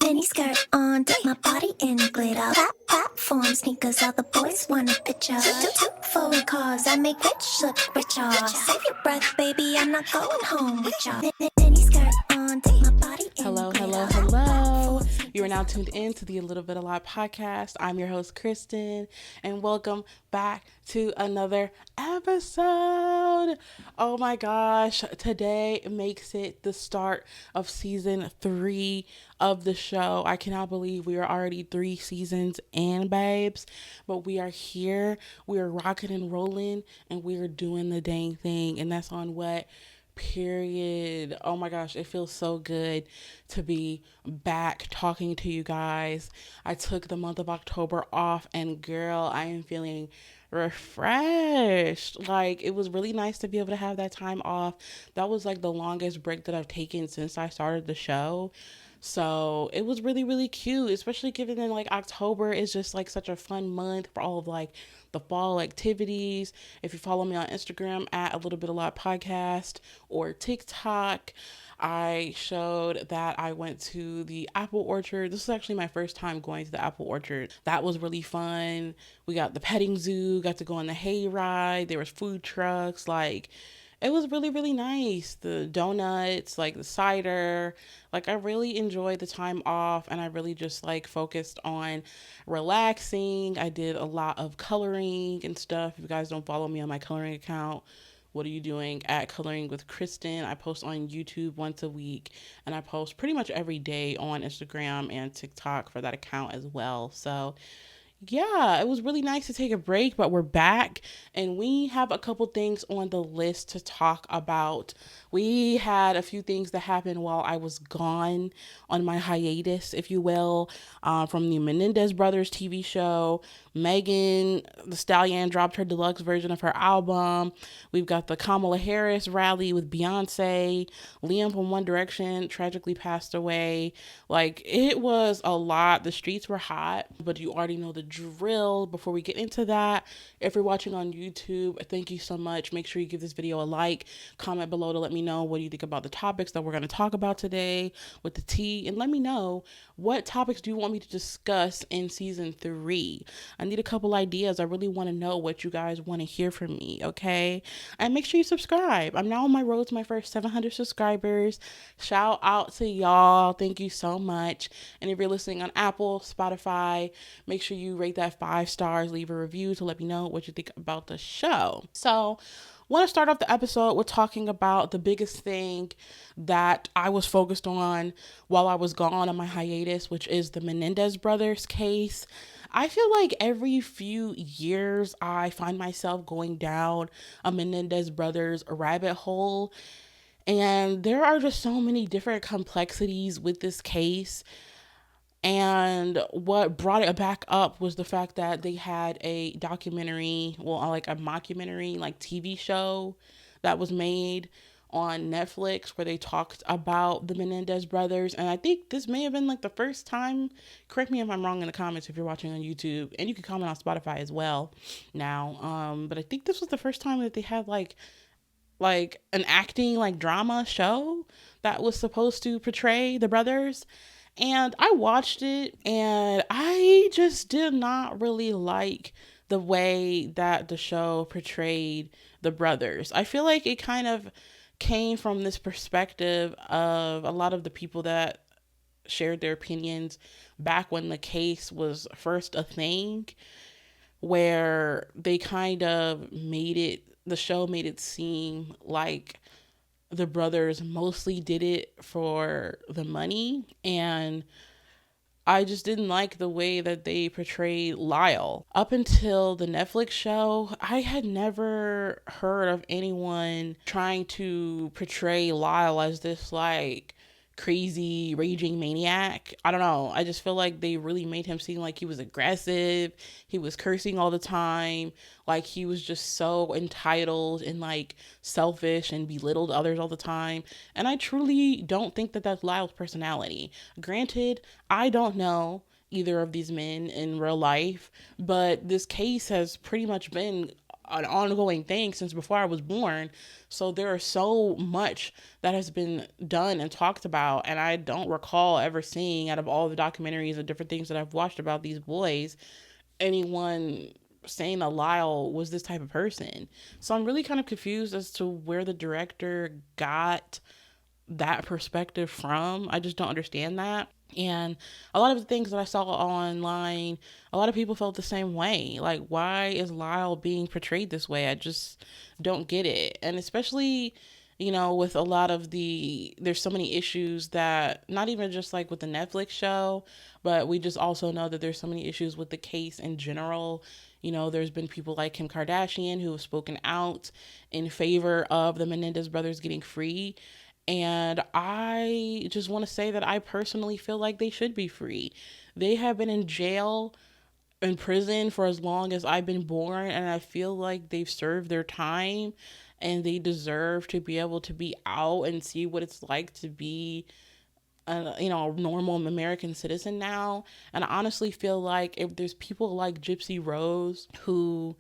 Mini skirt on, dip my body in glitter. Platform sneakers, all the boys want a picture. Two foreign cars, I make rich look richer. Save your breath, baby, I'm not going home with ya. Mini skirt on, dip my body in glitter. Hello. You are now tuned in to the A Little Bit a Lot podcast. I'm your host, Kristen, and welcome back to another episode. Oh my gosh, today makes it the start of season 3 of the show. I cannot believe we are already 3 seasons in, babes, but we are here. We are rocking and rolling, and we are doing the dang thing, and that's on what? Period. Oh my gosh, it feels so good to be back talking to you guys. I took the month of October off, and girl, I am feeling refreshed. Like, it was really nice to be able to have that time off. That was like the longest break that I've taken since I started the show. So it was really, really cute, especially given that like October is just like such a fun month for all of like the fall activities. If you follow me on Instagram at A Little Bit a Lot Podcast or TikTok, I showed that I went to the apple orchard. This is actually my first time going to the apple orchard. That was really fun. We got the petting zoo, got to go on the hay ride. There was food trucks, like it was really, really nice. The donuts, like the cider, like I really enjoyed the time off, and I really just like focused on relaxing. I did a lot of coloring and stuff. If you guys don't follow me on my coloring account, what are you doing at Coloring with Kristen? I post on YouTube once a week, and I post pretty much every day on Instagram and TikTok for that account as well. So yeah, it was really nice to take a break, but we're back and we have a couple things on the list to talk about. We had a few things that happened while I was gone on my hiatus, if you will, from the Menendez Brothers TV show. Megan Thee Stallion dropped her deluxe version of her album. We've got the Kamala Harris rally with Beyonce. Liam from One Direction tragically passed away. Like, it was a lot. The streets were hot, but you already know the drill. Before we get into that, if you're watching on YouTube, thank you so much. Make sure you give this video a like, comment below to let me know what you think about the topics that we're going to talk about today with the tea, and let me know what topics do you want me to discuss in season 3. I need a couple ideas. I really want to know what you guys want to hear from me, okay? And make sure you subscribe. I'm now on my road to my first 700 subscribers. Shout out to y'all. Thank you so much. And if you're listening on Apple, Spotify, make sure you rate that 5 stars, leave a review to let me know what you think about the show. So, want to start off the episode with talking about the biggest thing that I was focused on while I was gone on my hiatus, which is the Menendez brothers case. I feel like every few years I find myself going down a Menendez brothers rabbit hole, and there are just so many different complexities with this case. And what brought it back up was the fact that they had a documentary, well, like a mockumentary, like TV show that was made on Netflix where they talked about the Menendez brothers. And I think this may have been like the first time, correct me if I'm wrong in the comments if you're watching on YouTube, and you can comment on Spotify as well now. But I think this was the first time that they had like an acting like drama show that was supposed to portray the brothers. And I watched it, and I just did not really like the way that the show portrayed the brothers. I feel like it kind of came from this perspective of a lot of the people that shared their opinions back when the case was first a thing, where they kind of the show made it seem like the brothers mostly did it for the money, and I just didn't like the way that they portrayed Lyle. Up until the Netflix show, I had never heard of anyone trying to portray Lyle as this like crazy raging maniac. I don't know. I just feel like they really made him seem like he was aggressive. He was cursing all the time. Like he was just so entitled and like selfish and belittled others all the time. And I truly don't think that that's Lyle's personality. Granted, I don't know either of these men in real life, but this case has pretty much been an ongoing thing since before I was born. So there is so much that has been done and talked about. And I don't recall ever seeing, out of all the documentaries and different things that I've watched about these boys, anyone saying that Lyle was this type of person. So I'm really kind of confused as to where the director got that perspective from. I just don't understand that. And a lot of the things that I saw online, a lot of people felt the same way. Like, why is Lyle being portrayed this way? I just don't get it. And especially, with a lot of there's so many issues that, not even just like with the Netflix show, but we just also know that there's so many issues with the case in general. There's been people like Kim Kardashian who have spoken out in favor of the Menendez brothers getting free. And I just want to say that I personally feel like they should be free. They have been in jail, in prison for as long as I've been born, and I feel like they've served their time and they deserve to be able to be out and see what it's like to be a normal American citizen now. And I honestly feel like if there's people like Gypsy Rose who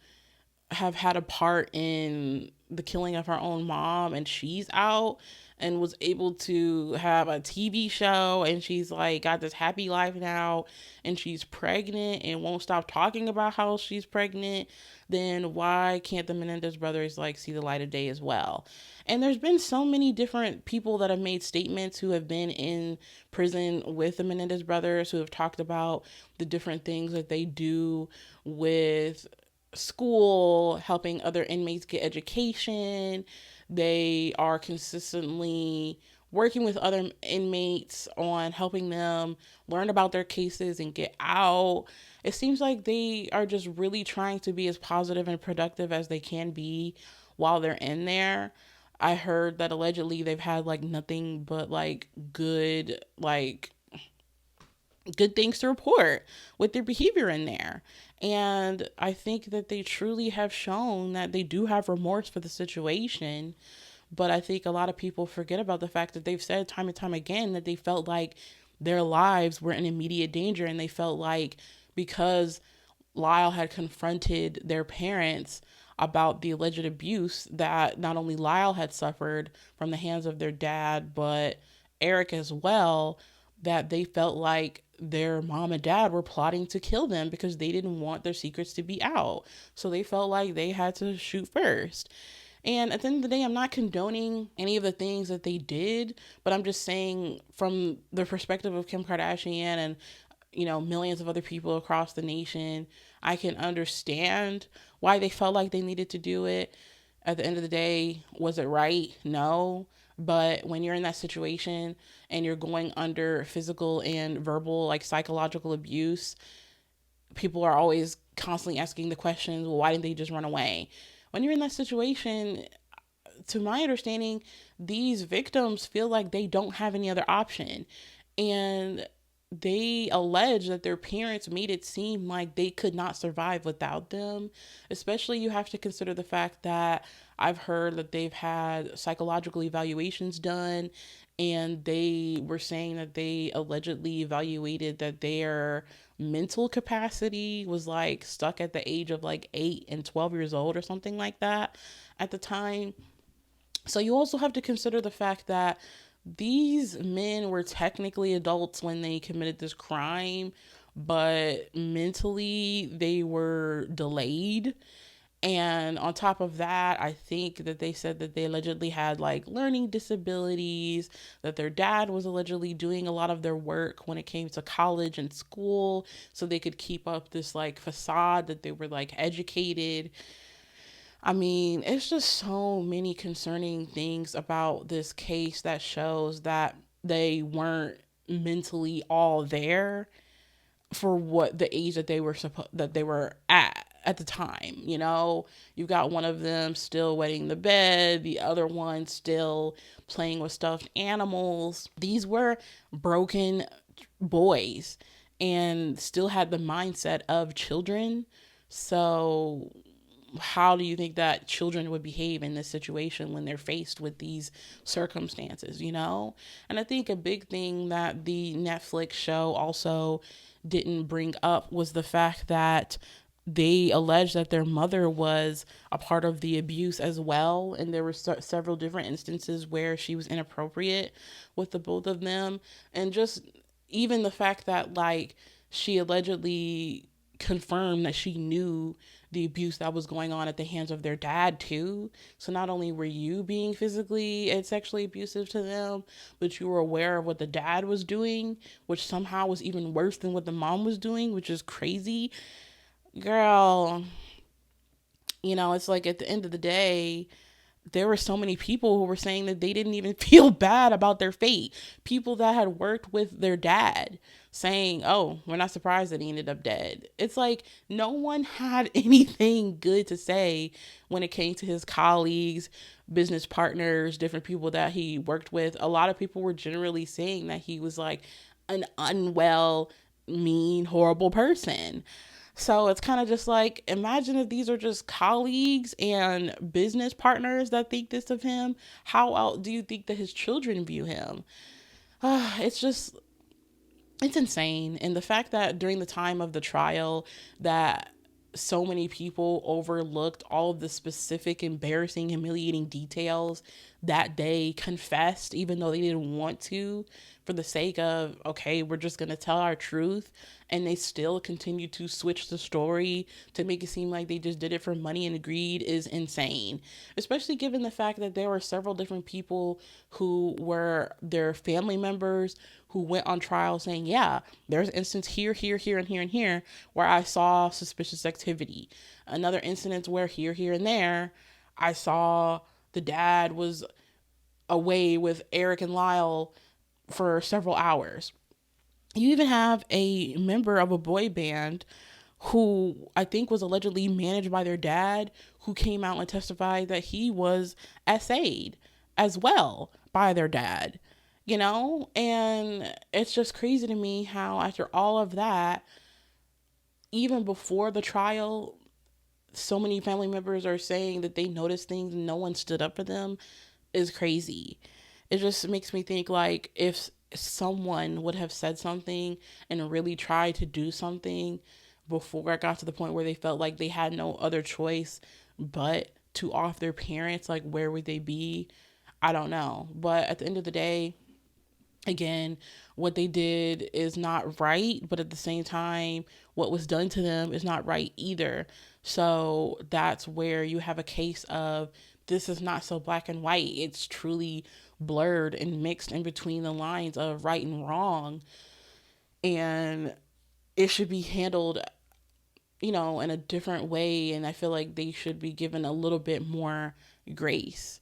have had a part in the killing of her own mom, and she's out and was able to have a TV show, and she's like got this happy life now, and she's pregnant and won't stop talking about how she's pregnant, then why can't the Menendez brothers like see the light of day as well? And there's been so many different people that have made statements who have been in prison with the Menendez brothers, who have talked about the different things that they do with school, helping other inmates get education. They are consistently working with other inmates on helping them learn about their cases and get out. It seems like they are just really trying to be as positive and productive as they can be while they're in there. I heard that allegedly they've had like nothing but good things to report with their behavior in there. And I think that they truly have shown that they do have remorse for the situation. But I think a lot of people forget about the fact that they've said time and time again that they felt like their lives were in immediate danger, and they felt like because Lyle had confronted their parents about the alleged abuse that not only Lyle had suffered from the hands of their dad, but Eric as well, that they felt like their mom and dad were plotting to kill them because they didn't want their secrets to be out. So they felt like they had to shoot first. And at the end of the day, I'm not condoning any of the things that they did, but I'm just saying from the perspective of Kim Kardashian and, millions of other people across the nation, I can understand why they felt like they needed to do it. At the end of the day, was it right? No. But when you're in that situation and you're going under physical and verbal, like psychological abuse, people are always constantly asking the questions, well, why didn't they just run away? When you're in that situation, to my understanding, these victims feel like they don't have any other option. And they allege that their parents made it seem like they could not survive without them. Especially, you have to consider the fact that I've heard that they've had psychological evaluations done, and they were saying that they allegedly evaluated that their mental capacity was like stuck at the age of like 8 and 12 years old or something like that at the time. So you also have to consider the fact that these men were technically adults when they committed this crime, but mentally they were delayed. And on top of that, I think that they said that they allegedly had like learning disabilities, that their dad was allegedly doing a lot of their work when it came to college and school so they could keep up this like facade that they were like educated. I mean, it's just so many concerning things about this case that shows that they weren't mentally all there for what the age that they were at the time. You've got one of them still wetting the bed, the other one still playing with stuffed animals. These were broken boys and still had the mindset of children. So how do you think that children would behave in this situation when they're faced with these circumstances, And I think a big thing that the Netflix show also didn't bring up was the fact that they alleged that their mother was a part of the abuse as well, and there were several different instances where she was inappropriate with the both of them. And just even the fact that like she allegedly confirmed that she knew the abuse that was going on at the hands of their dad too. So not only were you being physically and sexually abusive to them, but you were aware of what the dad was doing, which somehow was even worse than what the mom was doing, which is crazy. Girl, it's like at the end of the day, there were so many people who were saying that they didn't even feel bad about their fate. People that had worked with their dad saying, oh, we're not surprised that he ended up dead. It's like no one had anything good to say when it came to his colleagues, business partners, different people that he worked with. A lot of people were generally saying that he was like an unwell, mean, horrible person. So it's kind of just like, imagine if these are just colleagues and business partners that think this of him. How else do you think that his children view him? It's just, it's insane. And the fact that during the time of the trial that so many people overlooked all of the specific embarrassing, humiliating details that they confessed, even though they didn't want to, for the sake of, okay, we're just going to tell our truth. And they still continue to switch the story to make it seem like they just did it for money and greed is insane. Especially given the fact that there were several different people who were their family members who went on trial saying, yeah, there's an instance here, here, here, and here, and here where I saw suspicious activity. Another incident where here, and there, I saw the dad was away with Eric and Lyle for several hours. You even have a member of a boy band who I think was allegedly managed by their dad, who came out and testified that he was SA'd as well by their dad, And it's just crazy to me how after all of that, even before the trial, so many family members are saying that they noticed things and no one stood up for them is crazy. It just makes me think like if someone would have said something and really tried to do something before it got to the point where they felt like they had no other choice but to off their parents, like where would they be? I don't know. But at the end of the day, again, what they did is not right, but at the same time, what was done to them is not right either. So that's where you have a case of this is not so black and white. It's truly blurred and mixed in between the lines of right and wrong. And it should be handled, in a different way. And I feel like they should be given a little bit more grace.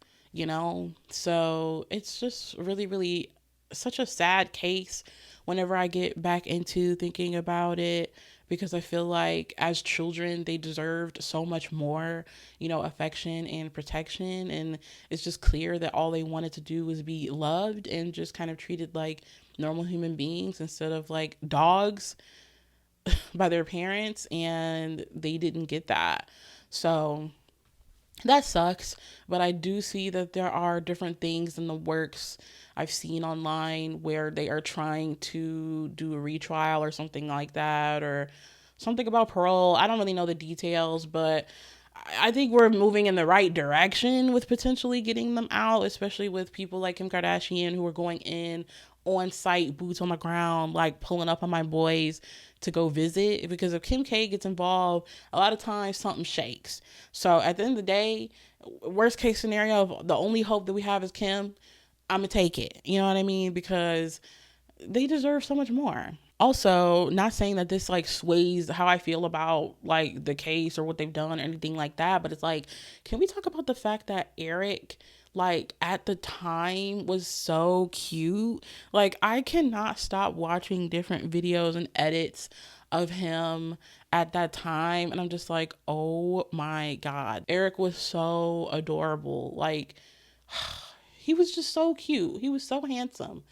So it's just really, really such a sad case whenever I get back into thinking about it, because I feel like as children, they deserved so much more, affection and protection. And it's just clear that all they wanted to do was be loved and just kind of treated like normal human beings instead of like dogs by their parents. And they didn't get that. So that sucks, but I do see that there are different things in the works. I've seen online where they are trying to do a retrial or something like that, or something about parole. I don't really know the details, but I think we're moving in the right direction with potentially getting them out, especially with people like Kim Kardashian who are going in on site, boots on the ground, like pulling up on my boys to go visit. Because if Kim K gets involved, a lot of times something shakes. So at the end of the day, worst case scenario, the only hope that we have is Kim. I'm gonna take it. You know what I mean? Because they deserve so much more. Also, not saying that this like sways how I feel about like the case or what they've done or anything like that, but it's like, can we talk about the fact that Eric, like at the time, was so cute? Like, I cannot stop watching different videos and edits of him at that time, and I'm just like, oh my god, Eric was so adorable. Like, he was just so cute. He was so handsome.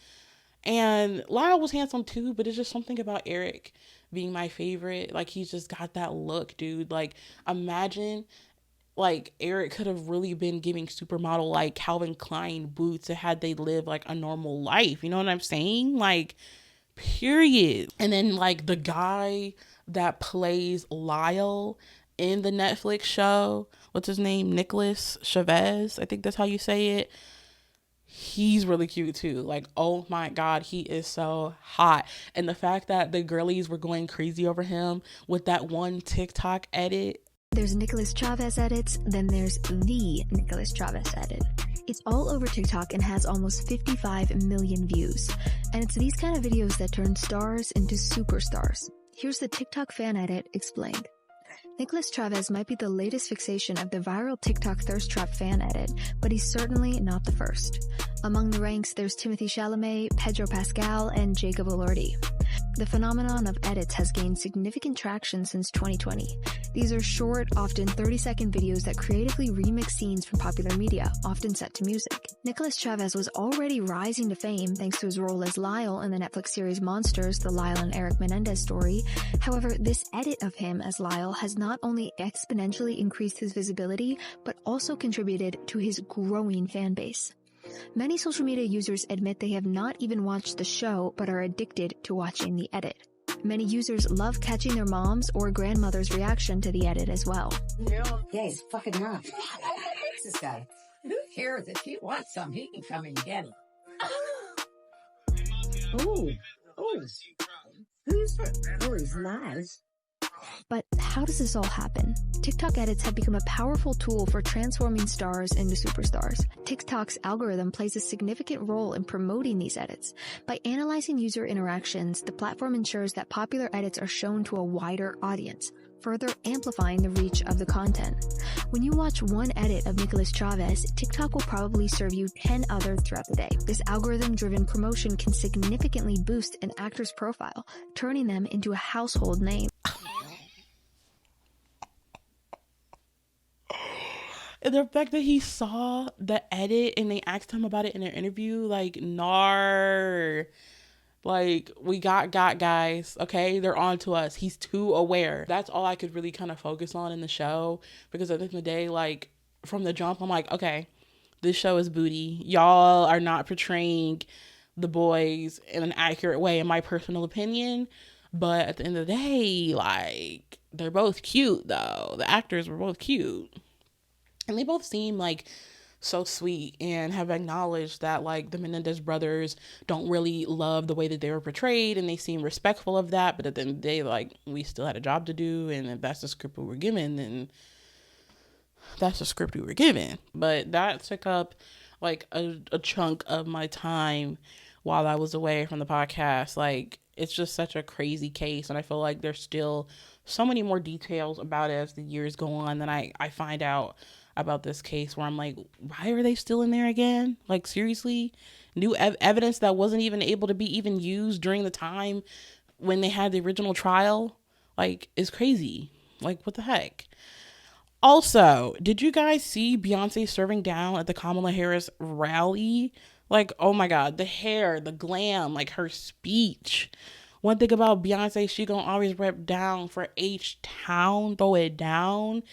And Lyle was handsome too, but it's just something about Eric being my favorite. Like, he's just got that look, dude. Like, imagine like Eric could have really been giving supermodel like Calvin Klein boots had they lived like a normal life. You know what I'm saying? Like, period. And then like the guy that plays Lyle in the Netflix show, what's his name, Nicholas Chavez, I think that's how you say it. He's really cute too. Like, oh my god, he is so hot. And the fact that the girlies were going crazy over him with that one TikTok edit. There's Nicholas Chavez edits, then there's the Nicholas Chavez edit. It's all over TikTok and has almost 55 million views. And it's these kind of videos that turn stars into superstars. Here's the TikTok fan edit explained. Nicholas Chavez might be the latest fixation of the viral TikTok thirst trap fan edit, but he's certainly not the first. Among the ranks, there's Timothée Chalamet, Pedro Pascal, and Jacob Elordi. The phenomenon of edits has gained significant traction since 2020. These are short, often 30-second videos that creatively remix scenes from popular media, often set to music. Nicholas Chavez was already rising to fame thanks to his role as Lyle in the Netflix series Monsters, the Lyle and Eric Menendez story. However, this edit of him as Lyle has not only exponentially increased his visibility, but also contributed to his growing fan base. Many social media users admit they have not even watched the show, but are addicted to watching the edit. Many users love catching their mom's or grandmother's reaction to the edit as well. Yeah, he's fucking nuts. This guy. Who cares? If he wants some, he can come and get it. Ooh. He's nice. But how does this all happen? TikTok edits have become a powerful tool for transforming stars into superstars. TikTok's algorithm plays a significant role in promoting these edits. By analyzing user interactions, the platform ensures that popular edits are shown to a wider audience, further amplifying the reach of the content. When you watch one edit of Nicholas Chavez, TikTok will probably serve you 10 others throughout the day. This algorithm-driven promotion can significantly boost an actor's profile, turning them into a household name. And the fact that he saw the edit and they asked him about it in an interview, like, nar. Like, we got guys, okay? They're on to us. He's too aware. That's all I could really kind of focus on in the show. Because at the end of the day, like, from the jump, I'm like, okay, this show is booty. Y'all are not portraying the boys in an accurate way, in my personal opinion. But at the end of the day, like, they're both cute, though. The actors were both cute. And they both seem like so sweet and have acknowledged that like the Menendez brothers don't really love the way that they were portrayed, and they seem respectful of that. But at the end of the day, like, we still had a job to do, and if that's the script we were given, then that's the script we were given. But that took up like a chunk of my time while I was away from the podcast. Like, it's just such a crazy case, and I feel like there's still so many more details about it as the years go on that I find out about this case, where I'm like, why are they still in there again? Like, seriously? New evidence that wasn't even able to be even used during the time when they had the original trial? Like, it's crazy. Like, what the heck? Also, did you guys see Beyonce serving down at the Kamala Harris rally? Like, oh my God, the hair, the glam, like her speech. One thing about Beyonce, she gonna always rep down for H-Town, throw it down.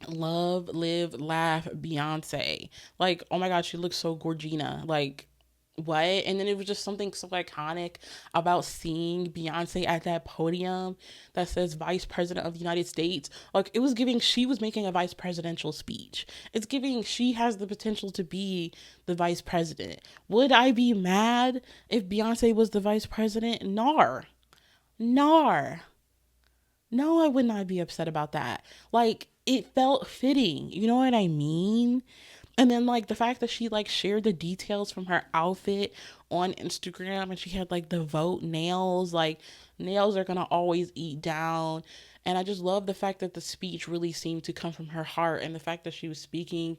Love, live, laugh, Beyonce. Like, oh my God, she looks so gorgina. Like, what? And then it was just something so iconic about seeing Beyonce at that podium that says Vice President of the United States. Like, it was giving she was making a vice presidential speech. It's giving she has the potential to be the vice president. Would I be mad if Beyonce was the vice president? Nar. No, I would not be upset about that. Like, it felt fitting. You know what I mean? And then, like, the fact that she, like, shared the details from her outfit on Instagram, and she had, like, the vote nails. Like, nails are gonna always eat down. And I just love the fact that the speech really seemed to come from her heart, and the fact that she was speaking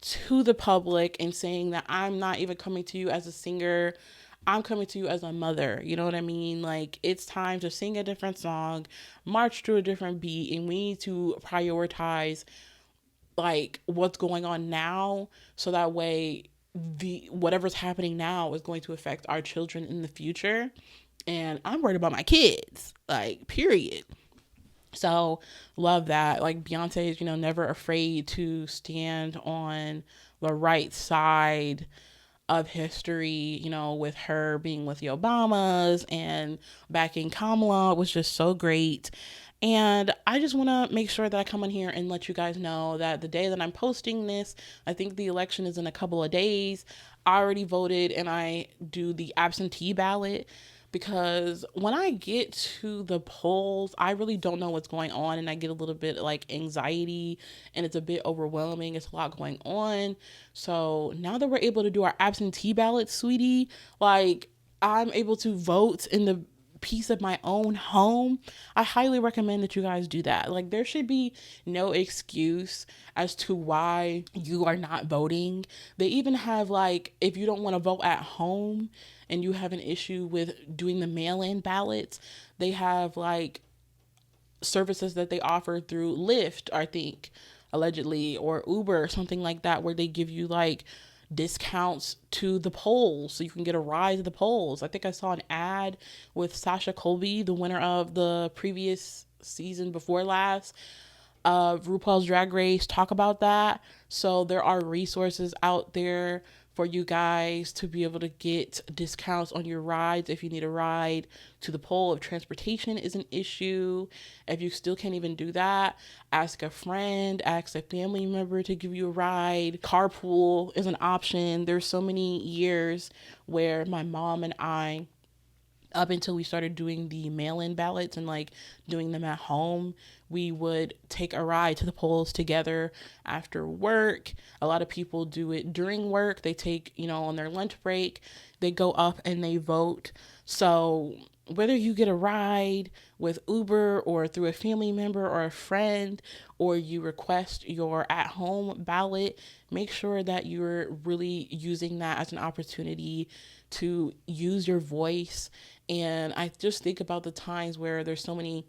to the public and saying that I'm not even coming to you as a singer, I'm coming to you as a mother. You know what I mean? Like, it's time to sing a different song, march to a different beat, and we need to prioritize like what's going on now, so that way the whatever's happening now is going to affect our children in the future. And I'm worried about my kids, like, period. So love that. Like, Beyonce is, never afraid to stand on the right side of history, you know, with her being with the Obamas and backing Kamala was just so great. And I just want to make sure that I come in here and let you guys know that the day that I'm posting this, I think the election is in a couple of days. I already voted and I do the absentee ballot, because when I get to the polls, I really don't know what's going on and I get a little bit like anxiety and it's a bit overwhelming. It's a lot going on. So now that we're able to do our absentee ballot, sweetie, like I'm able to vote in the peace of my own home. I highly recommend that you guys do that. Like, there should be no excuse as to why you are not voting. They even have, like, if you don't want to vote at home and you have an issue with doing the mail-in ballots, they have like services that they offer through Lyft, I think, allegedly, or Uber or something like that, where they give you like discounts to the polls so you can get a ride to the polls. I think I saw an ad with Sasha Colby, the winner of the previous season before last of RuPaul's Drag Race, talk about that. So there are resources out there for you guys to be able to get discounts on your rides if you need a ride to the poll. If transportation is an issue, if you still can't even do that, ask a friend, ask a family member to give you a ride. Carpool is an option. There's so many years where my mom and I, up until we started doing the mail-in ballots and like doing them at home, we would take a ride to the polls together after work. A lot of people do it during work. They take, you know, on their lunch break, they go up and they vote. So whether you get a ride with Uber or through a family member or a friend, or you request your at-home ballot, make sure that you're really using that as an opportunity to use your voice. And I just think about the times where there's so many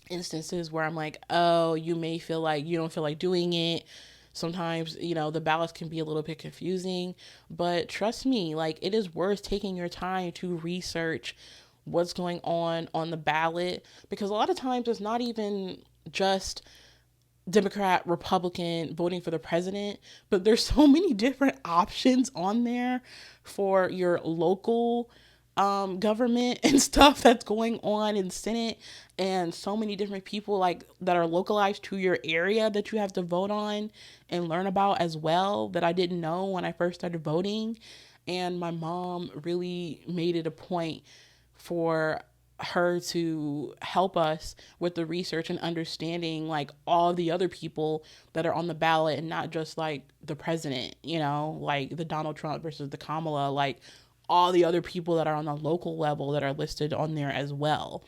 instances where I'm like, oh, you may feel like you don't feel like doing it. Sometimes, you know, the ballots can be a little bit confusing, but trust me, like, it is worth taking your time to research what's going on the ballot, because a lot of times it's not even just Democrat, Republican voting for the president, but there's so many different options on there for your local government and stuff that's going on in Senate, and so many different people like that are localized to your area that you have to vote on and learn about as well, that I didn't know when I first started voting. And my mom really made it a point for her to help us with the research and understanding like all the other people that are on the ballot, and not just like the president, you know, like the Donald Trump versus the Kamala, like all the other people that are on the local level that are listed on there as well.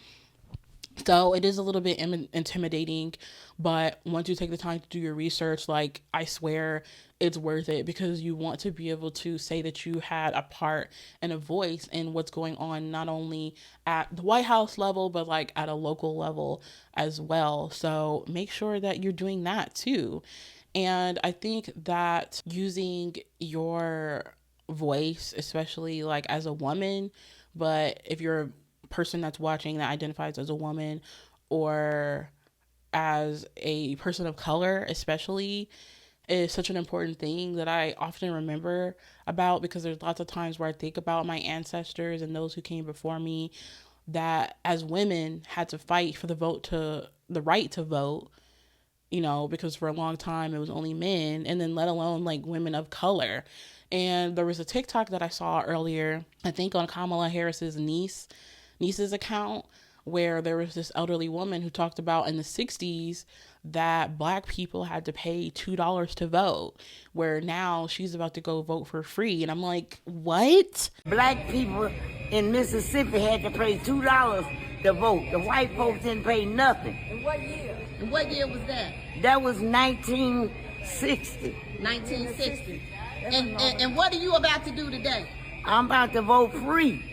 So it is a little bit intimidating, but once you take the time to do your research, like, I swear it's worth it, because you want to be able to say that you had a part and a voice in what's going on, not only at the White House level, but like at a local level as well. So make sure that you're doing that too. And I think that using your voice, especially like as a woman, but if you're a person that's watching that identifies as a woman or as a person of color especially, is such an important thing that I often remember about, because there's lots of times where I think about my ancestors and those who came before me that as women had to fight for the right to vote, you know, because for a long time it was only men, and then let alone like women of color. And there was a TikTok that I saw earlier, I think on Kamala Harris's niece's account, where there was this elderly woman who talked about in the 60s that Black people had to pay $2 to vote, where now she's about to go vote for free. And I'm like, what? Black people in Mississippi had to pay $2 to vote. The white folks didn't pay nothing. In what year? And what year was that? That was 1960. 1960. And what are you about to do today? I'm about to vote free.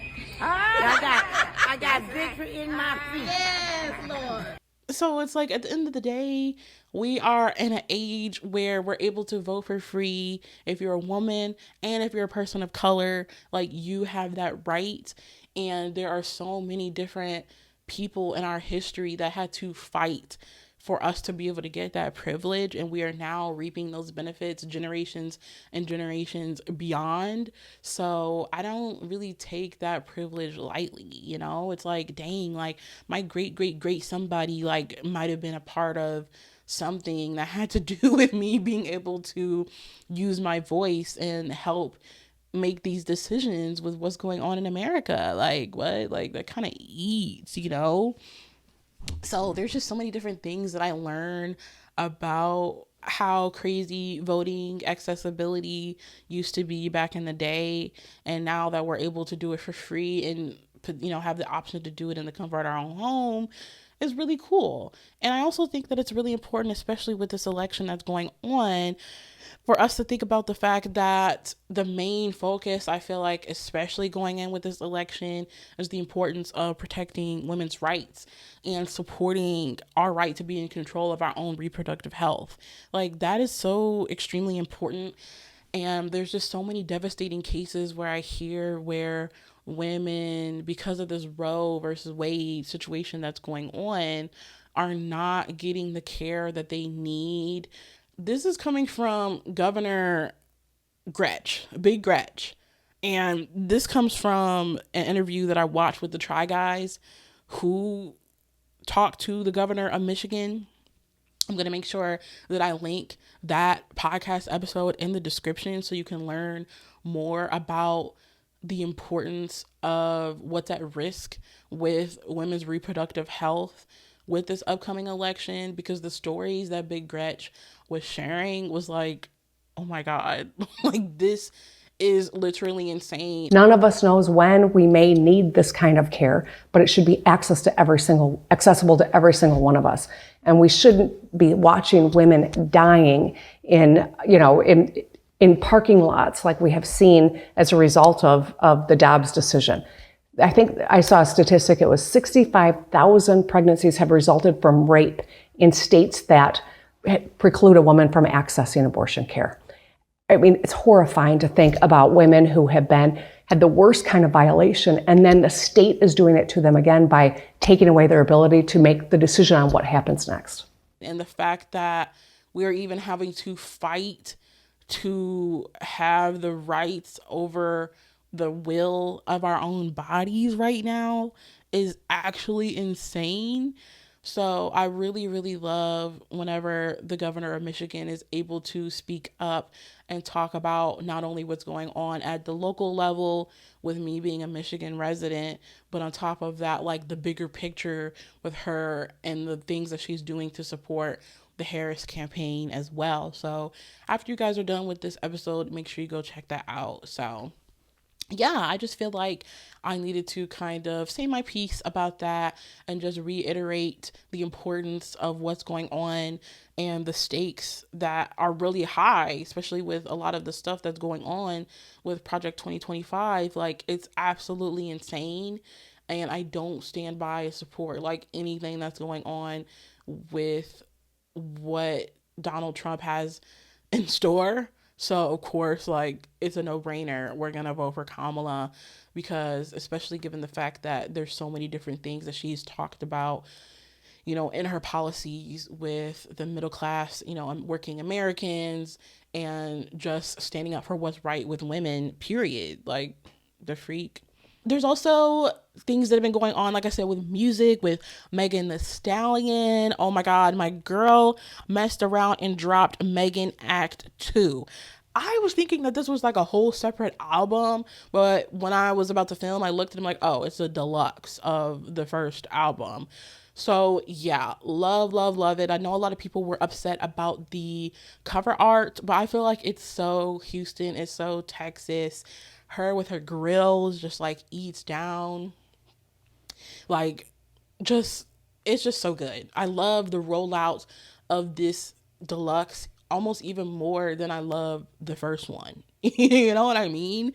I got victory in my feet. Yes, Lord. So it's like, at the end of the day, we are in an age where we're able to vote for free. If you're a woman and if you're a person of color, like, you have that right. And there are so many different people in our history that had to fight for us to be able to get that privilege, and we are now reaping those benefits generations and generations beyond. So I don't really take that privilege lightly, you know? It's like, dang, like my great somebody like might have been a part of something that had to do with me being able to use my voice and help make these decisions with what's going on in America. Like, what? Like, that kind of eats, you know? So there's just so many different things that I learned about how crazy voting accessibility used to be back in the day, and now that we're able to do it for free and, you know, have the option to do it in the comfort of our own home is really cool. And I also think that it's really important, especially with this election that's going on, for us to think about the fact that the main focus, I feel like, especially going in with this election, is the importance of protecting women's rights and supporting our right to be in control of our own reproductive health. Like, that is so extremely important. And there's just so many devastating cases where I hear where women, because of this Roe versus Wade situation that's going on, are not getting the care that they need. This is coming from Governor Gretch, Big Gretch. And this comes from an interview that I watched with the Try Guys who talked to the governor of Michigan. I'm going to make sure that I link that podcast episode in the description so you can learn more about the importance of what's at risk with women's reproductive health with this upcoming election, because the stories that Big Gretch was sharing was like, oh my God, like this is literally insane. None of us knows when we may need this kind of care, but it should be accessible to every single one of us. And we shouldn't be watching women dying in parking lots like we have seen as a result of the Dobbs decision. I think I saw a statistic, it was 65,000 pregnancies have resulted from rape in states that preclude a woman from accessing abortion care. I mean, it's horrifying to think about women who have had the worst kind of violation, and then the state is doing it to them again by taking away their ability to make the decision on what happens next. And the fact that we're even having to fight to have the rights over the will of our own bodies right now is actually insane. So I really, really love whenever the governor of Michigan is able to speak up and talk about not only what's going on at the local level with me being a Michigan resident, but on top of that, like the bigger picture with her and the things that she's doing to support the Harris campaign as well. So after you guys are done with this episode, make sure you go check that out. So yeah, I just feel like I needed to kind of say my piece about that and just reiterate the importance of what's going on and the stakes that are really high, especially with a lot of the stuff that's going on with Project 2025. Like, it's absolutely insane. And I don't stand by and support like anything that's going on with what Donald Trump has in store. So, of course, like, it's a no-brainer. We're going to vote for Kamala because, especially given the fact that there's so many different things that she's talked about, you know, in her policies with the middle class, you know, working Americans, and just standing up for what's right with women, period. Like, the freak. There's also things that have been going on, like I said, with music, with Megan Thee Stallion. Oh my God, my girl messed around and dropped Megan Act 2. I was thinking that this was like a whole separate album, but when I was about to film, I looked at it, I'm like, oh, it's a deluxe of the first album. So yeah, love it. I know a lot of people were upset about the cover art, but I feel like it's so Houston, it's so Texas. Her with her grills just like eats down. Like, just, it's just so good. I love the rollout of this deluxe almost even more than I love the first one. You know what I mean?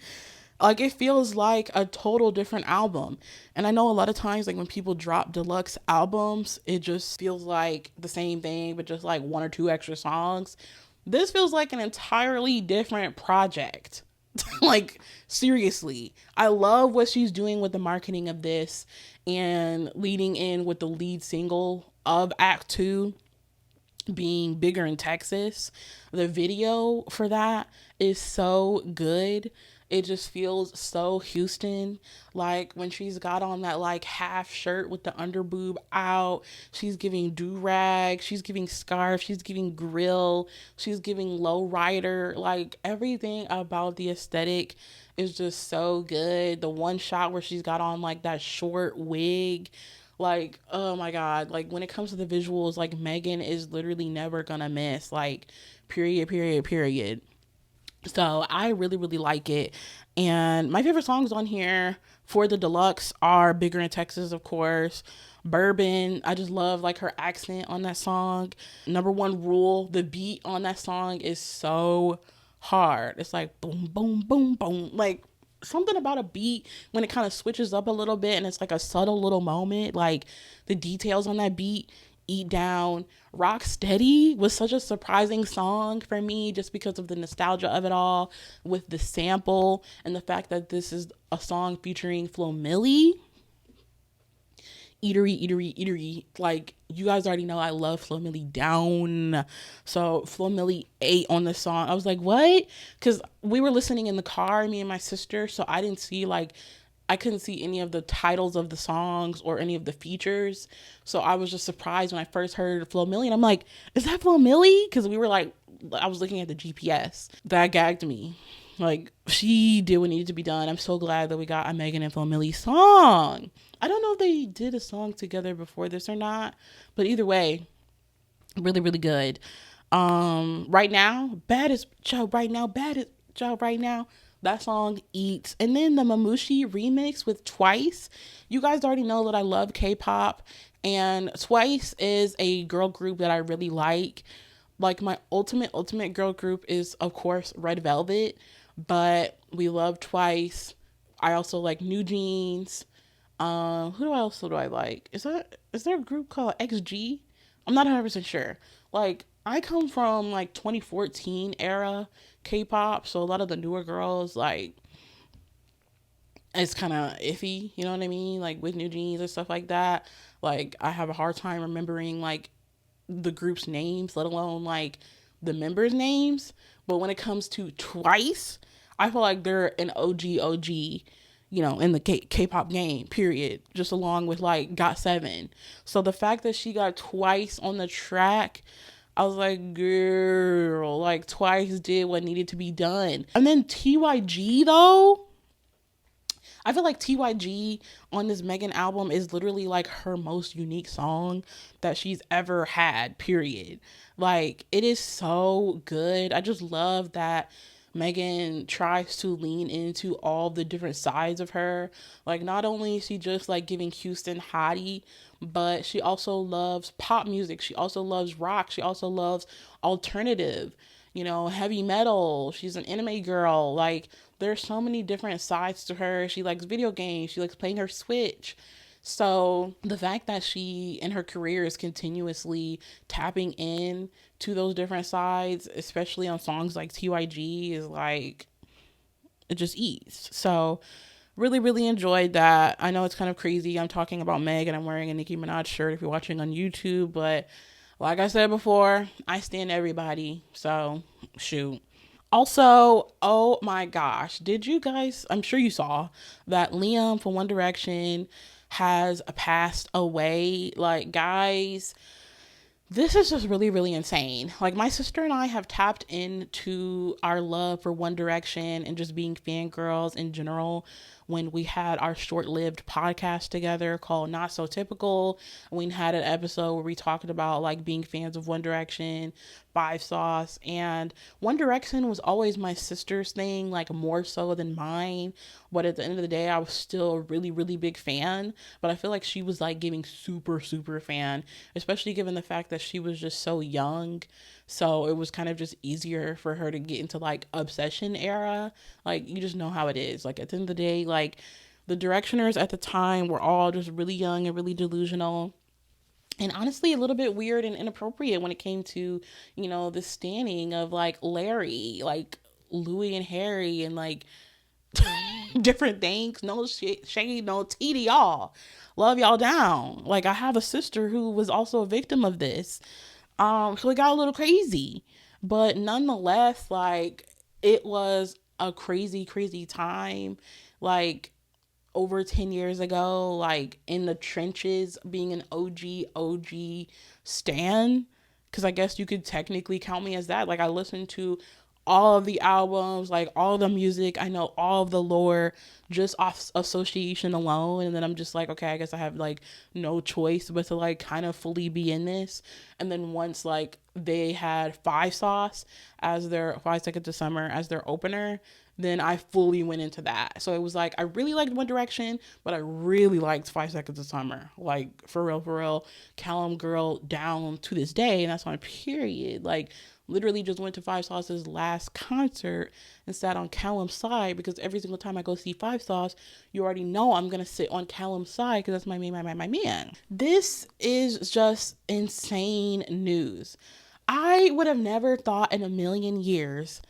Like, it feels like a total different album. And I know a lot of times, like, when people drop deluxe albums, it just feels like the same thing, but just like one or two extra songs. This feels like an entirely different project. Like, seriously, I love what she's doing with the marketing of this and leading in with the lead single of Act 2. being bigger in Texas. The video for that is so good. It just feels so Houston. Like when she's got on that like half shirt with the underboob out, she's giving do-rag, she's giving scarf, she's giving grill, she's giving low rider. Like everything about the aesthetic is just so good. The one shot where she's got on like that short wig, like, oh my God, like when it comes to the visuals, like Megan is literally never gonna miss, like, period. So I really, really like it. And my favorite songs on here for the deluxe are Bigger in Texas, of course. Bourbon, I just love like her accent on that song. Number One Rule, the beat on that song is so hard. It's like boom, boom, boom, boom. Like something about a beat when it kind of switches up a little bit and it's like a subtle little moment, like the details on that beat. Eat Down, Rock Steady was such a surprising song for me just because of the nostalgia of it all with the sample and the fact that this is a song featuring Flo Milli. Eatery. Like, you guys already know I love Flo Milli down. So Flo Milli ate on the song. I was like, what? Because we were listening in the car, me and my sister, so I didn't see like, I couldn't see any of the titles of the songs or any of the features. So I was just surprised when I first heard Flo Milli. And I'm like, is that Flo Milli? Because we were like, I was looking at the GPS. That gagged me. Like, she did what needed to be done. I'm so glad that we got a Megan and Flo Milli song. I don't know if they did a song together before this or not. But either way, really, really good. Right Now, Baddest Joe Right Now, Baddest Joe Right Now. That song eats. And then the Mamushi remix with Twice. You guys already know that I love K-pop. And Twice is a girl group that I really like. Like my ultimate girl group is, of course, Red Velvet. But we love Twice. I also like New Jeans. Who else do I like? Is there a group called XG? I'm not 100% sure. Like, I come from like 2014 era K-pop, so a lot of the newer girls, like, it's kind of iffy, you know what I mean? Like with New Jeans and stuff like that. Like, I have a hard time remembering like the group's names, let alone like the members' names. But when it comes to Twice, I feel like they're an OG, you know, in the K-pop game, period. Just along with like GOT7. So the fact that she got Twice on the track, I was like, girl, like Twice did what needed to be done. And then TYG though, I feel like TYG on this Megan album is literally like her most unique song that she's ever had, period. Like, it is so good. I just love that Megan tries to lean into all the different sides of her. Like, not only is she just like giving Houston hottie, but she also loves pop music. She also loves rock. She also loves alternative, you know, heavy metal. She's an anime girl. Like, there's so many different sides to her. She likes video games. She likes playing her Switch. So the fact that she in her career is continuously tapping in to those different sides, especially on songs like TYG, is like, it just eats. So really, really enjoyed that. I know it's kind of crazy. I'm talking about Meg and I'm wearing a Nicki Minaj shirt if you're watching on YouTube, but like I said before, I stand everybody. So shoot. Also, oh my gosh, did you guys, I'm sure you saw that Liam from One Direction has passed away. Like, guys, this is just really, really insane. Like, my sister and I have tapped into our love for One Direction and just being fangirls in general when we had our short-lived podcast together called Not So Typical. We had an episode where we talked about like being fans of One Direction, Five Sauce, and One Direction was always my sister's thing, like more so than mine. But at the end of the day, I was still a really, really big fan. But I feel like she was like giving super, super fan, especially given the fact that she was just so young. So it was kind of just easier for her to get into like obsession era. Like, you just know how it is. Like, at the end of the day, like the Directioners at the time were all just really young and really delusional. And honestly, a little bit weird and inappropriate when it came to, you know, the standing of like Larry, like Louis and Harry, and like different things. No shade, no tea to y'all. Love y'all down. Like, I have a sister who was also a victim of this. So it got a little crazy, but nonetheless, like, it was a crazy, crazy time. Like, over 10 years ago, like, in the trenches, being an OG stan, because I guess you could technically count me as that. Like, I listened to all of the albums, like, all the music. I know all of the lore just off association alone. And then I'm just like, okay, I guess I have, like, no choice but to, like, kind of fully be in this. And then once, like, they had Five Sauce as their 5 Seconds of Summer as their opener, then I fully went into that. So it was like, I really liked One Direction, but I really liked 5 Seconds of Summer. Like, for real, Callum girl down to this day. And that's on period. Like, literally just went to Five Sauce's last concert and sat on Callum's side, because every single time I go see Five Sauce, you already know I'm going to sit on Callum's side because that's my man. This is just insane news. I would have never thought in a million years,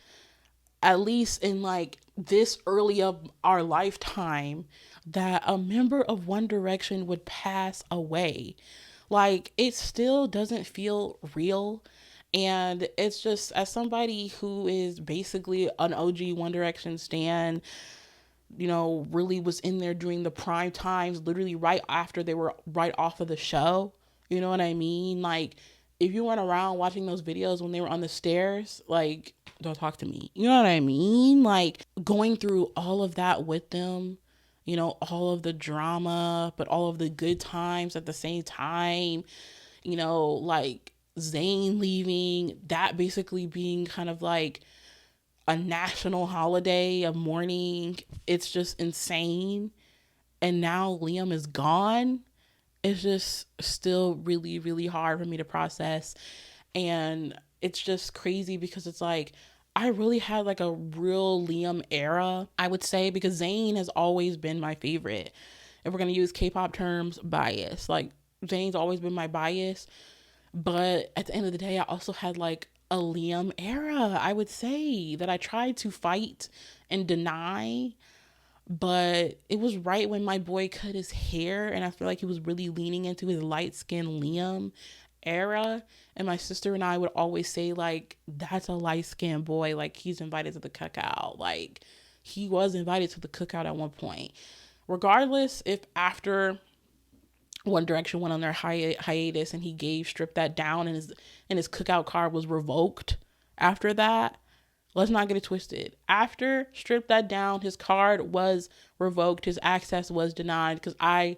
at least in like this early of our lifetime, that a member of One Direction would pass away. Like, it still doesn't feel real. And it's just, as somebody who is basically an OG One Direction stan, you know, really was in there during the prime times, literally right after they were right off of the show. You know what I mean? Like, if you weren't around watching those videos when they were on the stairs, like, don't talk to me. You know what I mean? Like, going through all of that with them, you know, all of the drama, but all of the good times at the same time, you know, like Zayn leaving, that basically being kind of like a national holiday of mourning. It's just insane. And now Liam is gone. It's just still really, really hard for me to process. And it's just crazy because it's like, I really had like a real Liam era, I would say, because Zayn has always been my favorite. If we're going to use K-pop terms, bias. Like, Zayn's always been my bias. But at the end of the day, I also had like a Liam era, I would say, that I tried to fight and deny. But it was right when my boy cut his hair, and I feel like he was really leaning into his light-skinned Liam era. And my sister and I would always say, like, that's a light-skinned boy. Like, he's invited to the cookout. Like, he was invited to the cookout at one point. Regardless, if after One Direction went on their hiatus and he gave Strip That Down, and his cookout card was revoked after that, let's not get it twisted. After Strip That Down, his card was revoked, his access was denied, because I,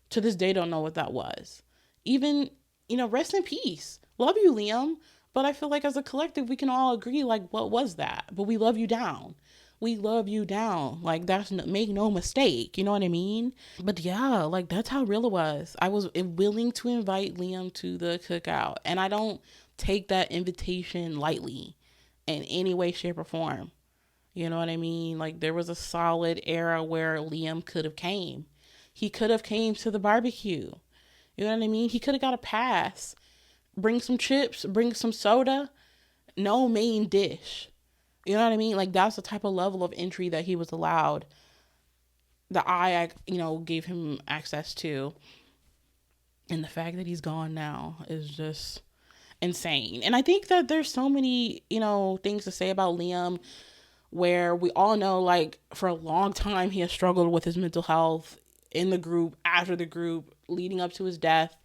to this day, don't know what that was. Even, you know, rest in peace. Love you, Liam. But I feel like as a collective, we can all agree, like, what was that? But we love you down. We love you down. Like, make no mistake. You know what I mean? But yeah, like, that's how real it was. I was willing to invite Liam to the cookout. And I don't take that invitation lightly in any way, shape, or form. You know what I mean? Like, there was a solid era where Liam could have came. He could have came to the barbecue. You know what I mean? He could have got a pass. Bring some chips, bring some soda. No main dish. You know what I mean? Like, that's the type of level of entry that he was allowed, that I you know, gave him access to. And the fact that he's gone now is just insane. And I think that there's so many, you know, things to say about Liam, where we all know, like, for a long time he has struggled with his mental health, in the group, after the group, leading up to his death.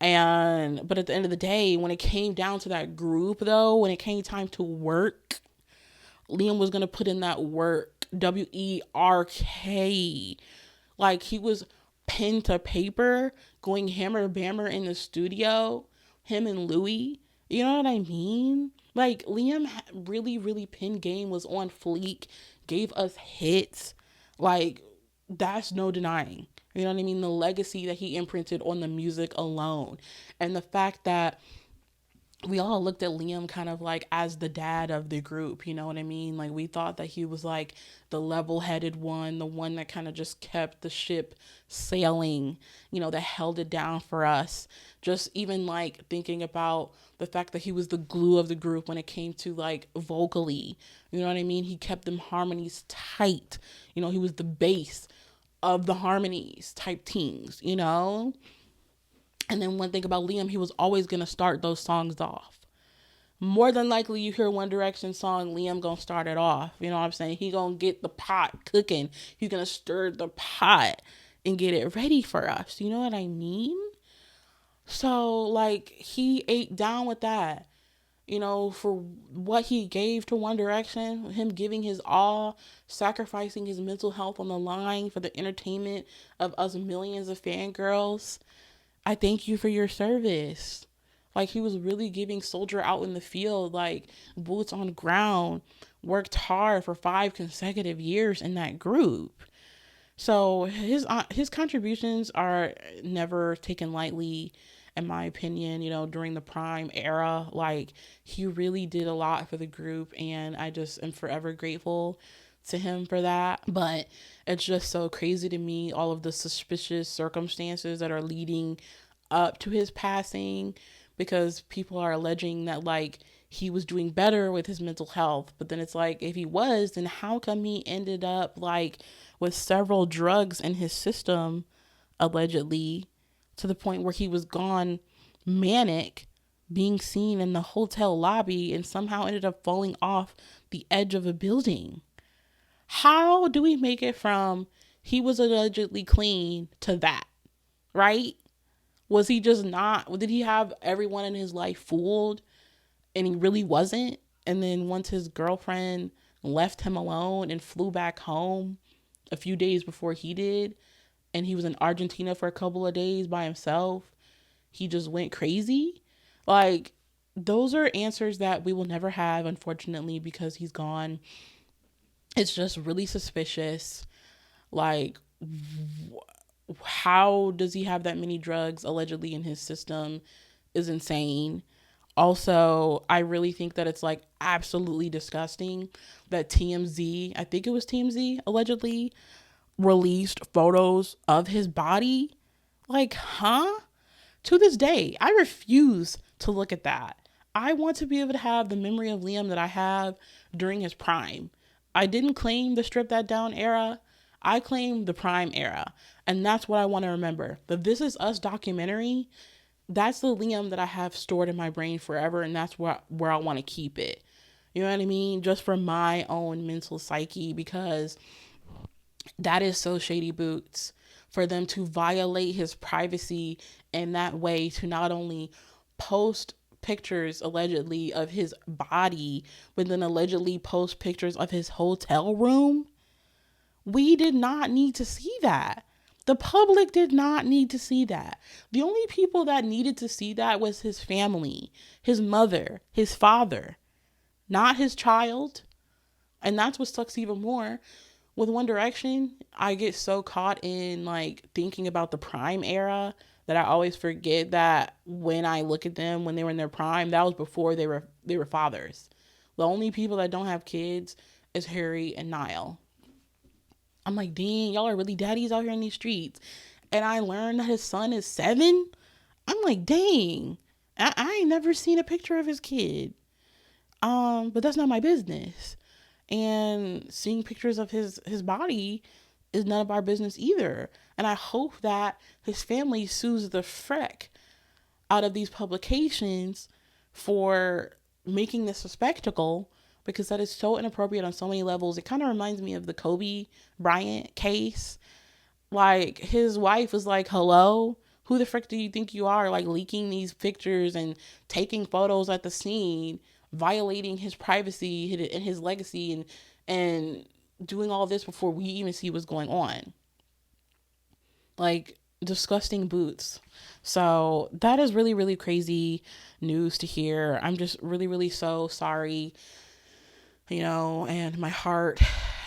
But at the end of the day, when it came down to that group, though, when it came time to work, Liam was going to put in that work. WERK. Like, he was pen to paper, going hammer bammer in the studio, him and Louis. You know what I mean? Like, Liam really, really, pen game was on fleek, gave us hits. Like, that's no denying. You know what I mean? The legacy that he imprinted on the music alone. And the fact that we all looked at Liam kind of like as the dad of the group, you know what I mean? Like, we thought that he was like the level-headed one, the one that kind of just kept the ship sailing, you know, that held it down for us. Just even like thinking about the fact that he was the glue of the group when it came to like vocally, you know what I mean? He kept them harmonies tight. You know, he was the base of the harmonies type things, you know? And then one thing about Liam, he was always going to start those songs off. More than likely you hear One Direction song, Liam gonna start it off. You know what I'm saying? He gonna get the pot cooking. He's gonna stir the pot and get it ready for us. You know what I mean? So like he ate down with that. You know, for what he gave to One Direction, him giving his all, sacrificing his mental health on the line for the entertainment of us millions of fangirls. I thank you for your service. Like, he was really giving soldier out in the field, like boots on ground, worked hard for 5 consecutive years in that group. So his contributions are never taken lightly, in my opinion. You know, during the Prime era, like, he really did a lot for the group, and I just am forever grateful to him for that. But it's just so crazy to me, all of the suspicious circumstances that are leading up to his passing, because people are alleging that like he was doing better with his mental health. But then it's like, if he was, then how come he ended up like with several drugs in his system, allegedly, to the point where he was gone manic, being seen in the hotel lobby, and somehow ended up falling off the edge of a building? How do we make it from he was allegedly clean to that, right? Was he just not, did he have everyone in his life fooled and he really wasn't? And then once his girlfriend left him alone and flew back home a few days before he did, and he was in Argentina for a couple of days by himself, he just went crazy? Like, those are answers that we will never have, unfortunately, because he's gone. It's just really suspicious. Like, how does he have that many drugs allegedly in his system is insane. Also, I really think that it's like absolutely disgusting that TMZ, I think it was TMZ, allegedly released photos of his body. Like, huh? To this day, I refuse to look at that. I want to be able to have the memory of Liam that I have during his prime. I didn't claim the Strip That Down era. I claimed the Prime era. And that's what I want to remember. The This Is Us documentary, that's the Liam that I have stored in my brain forever. And that's where I want to keep it. You know what I mean? Just for my own mental psyche, because that is so shady boots for them to violate his privacy in that way, to not only post pictures allegedly of his body, but then allegedly post pictures of his hotel room. We did not need to see that. The public did not need to see that. The only people that needed to see that was his family, his mother, his father, not his child. And that's what sucks even more. With One Direction, I get so caught in like thinking about the Prime era that I always forget that when I look at them when they were in their prime, that was before they were fathers. The only people that don't have kids is Harry and Niall. I'm like, dang, y'all are really daddies out here in these streets. And I learned that his son is 7. I'm like, dang, I ain't never seen a picture of his kid. But that's not my business. And seeing pictures of his body is none of our business either. And I hope that his family sues the frick out of these publications for making this a spectacle, because that is so inappropriate on so many levels. It kind of reminds me of the Kobe Bryant case. Like, his wife was like, hello, who the frick do you think you are? Like, leaking these pictures and taking photos at the scene, violating his privacy and his legacy, and doing all this before we even see what's going on. Like, disgusting boots. So that is really, really crazy news to hear. I'm just really, really so sorry, and my heart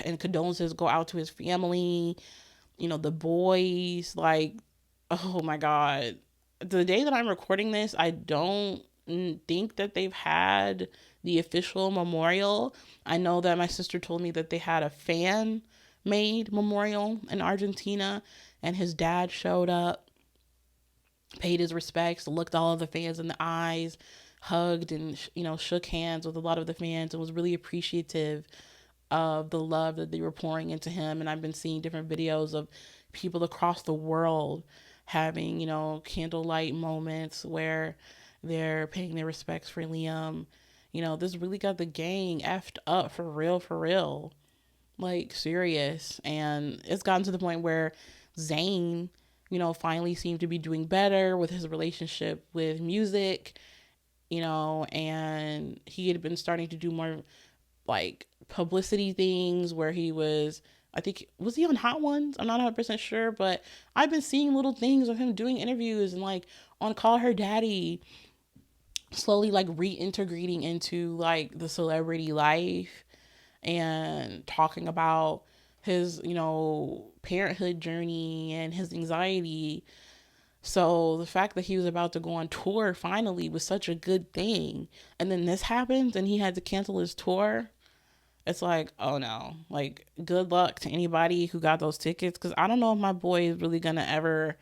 and condolences go out to his family, the boys. Like, oh my God, the day that I'm recording this, I don't think that they've had the official memorial. I know that my sister told me that they had a fan made memorial in Argentina, and his dad showed up, paid his respects, looked all of the fans in the eyes, hugged and shook hands with a lot of the fans, and was really appreciative of the love that they were pouring into him. And I've been seeing different videos of people across the world having, you know, candlelight moments where they're paying their respects for Liam. You know, this really got the gang effed up for real, for real. Like, serious. And it's gotten to the point where Zayn, you know, finally seemed to be doing better with his relationship with music, you know, and he had been starting to do more like publicity things where he was, I think, was he on Hot Ones? I'm not 100% sure, but I've been seeing little things of him doing interviews and like on Call Her Daddy, slowly like reintegrating into like the celebrity life and talking about his, you know, parenthood journey and his anxiety. So the fact that he was about to go on tour finally was such a good thing. And then this happens and he had to cancel his tour. It's like, oh no, like good luck to anybody who got those tickets. Cause I don't know if my boy is really gonna ever,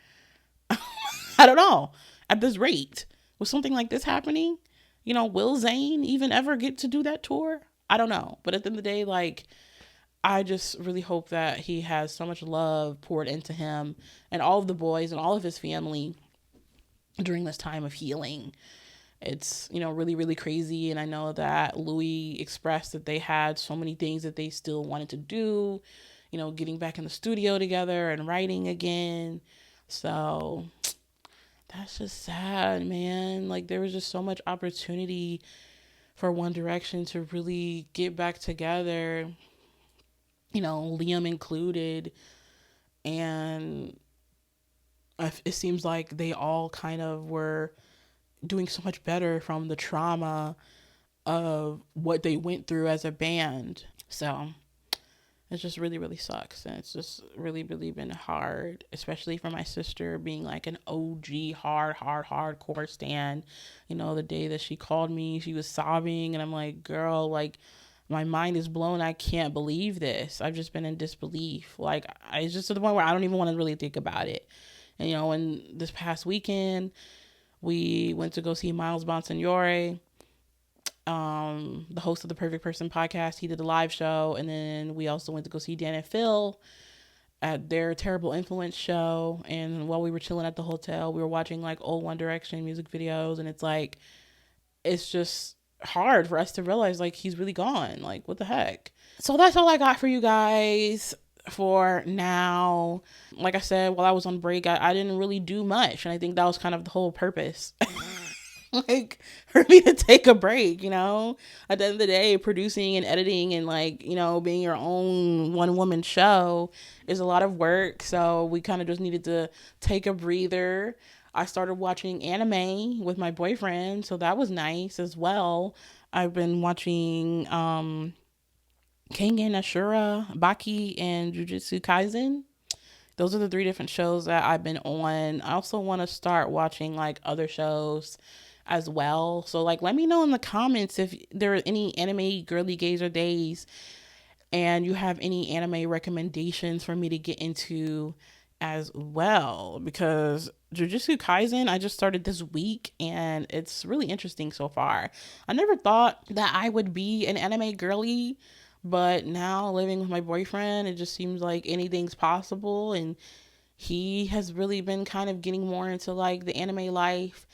I don't know, at this rate, with something like this happening, you know, will Zayn even ever get to do that tour? I don't know. But at the end of the day, like, I just really hope that he has so much love poured into him and all of the boys and all of his family during this time of healing. It's, you know, really, really crazy. And I know that Louis expressed that they had so many things that they still wanted to do, you know, getting back in the studio together and writing again. So that's just sad, man. Like, there was just so much opportunity for One Direction to really get back together, you know, Liam included. And it seems like they all kind of were doing so much better from the trauma of what they went through as a band. So it just really, really sucks. And it's just really, really been hard, especially for my sister being like an OG hardcore stan. You know, the day that she called me, she was sobbing and I'm like, girl, like my mind is blown. I can't believe this. I've just been in disbelief. Like, it's just to the point where I don't even want to really think about it. And, you know, and this past weekend, we went to go see Miles Bonsignore, the host of the Perfect Person podcast. He did a live show. And then we also went to go see Dan and Phil at their Terrible Influence show. And while we were chilling at the hotel, we were watching like old One Direction music videos. And it's like, it's just hard for us to realize like he's really gone. Like, what the heck? So that's all I got for you guys for now. Like I said, while I was on break, I didn't really do much. And I think that was kind of the whole purpose. Like, for me to take a break, you know, at the end of the day, producing and editing and like, you know, being your own one woman show is a lot of work. So we kind of just needed to take a breather. I started watching anime with my boyfriend, so that was nice as well. I've been watching Kengan Ashura, Baki, and Jujutsu Kaisen. Those are the 3 different shows that I've been on. I also want to start watching like other shows as well. So like, let me know in the comments if there are any anime girly gazer days and you have any anime recommendations for me to get into as well, because Jujutsu Kaisen I just started this week and it's really interesting so far. I never thought that I would be an anime girly, but now living with my boyfriend, it just seems like anything's possible. And he has really been kind of getting more into like the anime life.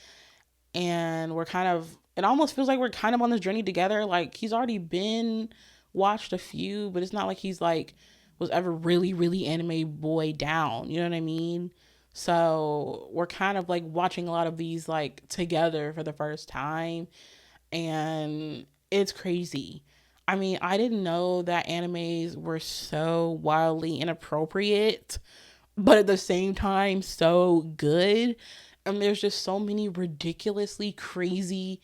And we're kind of, it almost feels like we're kind of on this journey together. Like, he's already been watched a few, but it's not like he's like was ever really, really anime boy down. You know what I mean? So we're kind of like watching a lot of these like together for the first time. And it's crazy. I mean, I didn't know that animes were so wildly inappropriate, but at the same time, so good. And there's just so many ridiculously crazy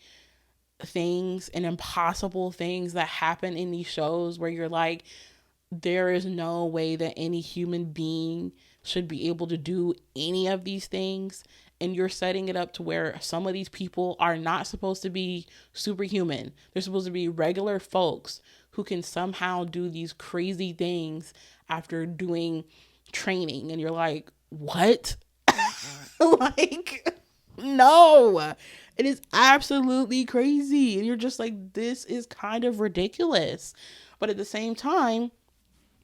things and impossible things that happen in these shows where you're like, there is no way that any human being should be able to do any of these things. And you're setting it up to where some of these people are not supposed to be superhuman. They're supposed to be regular folks who can somehow do these crazy things after doing training. And you're like, what? Like, no, it is absolutely crazy. And you're just like, this is kind of ridiculous. But at the same time,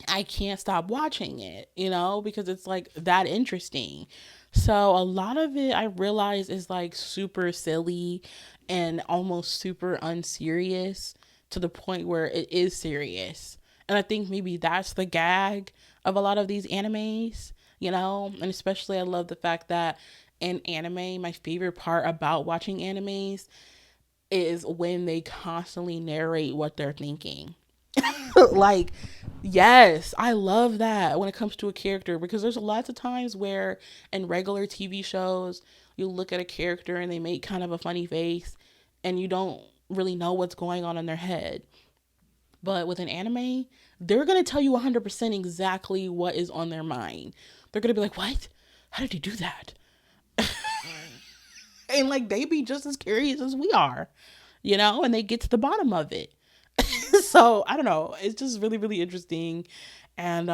I can't stop watching it, you know, because it's like that interesting. So a lot of it I realize is like super silly and almost super unserious to the point where it is serious. And I think maybe that's the gag of a lot of these animes, you know? And especially I love the fact that in anime, my favorite part about watching animes is when they constantly narrate what they're thinking. Like, yes, I love that when it comes to a character, because there's lots of times where in regular TV shows you look at a character and they make kind of a funny face and you don't really know what's going on in their head. But with an anime, they're going to tell you 100% exactly what is on their mind. They're going to be like, what? How did he do that? And like they be just as curious as we are, you know, and they get to the bottom of it. So I don't know. It's just really, really interesting. And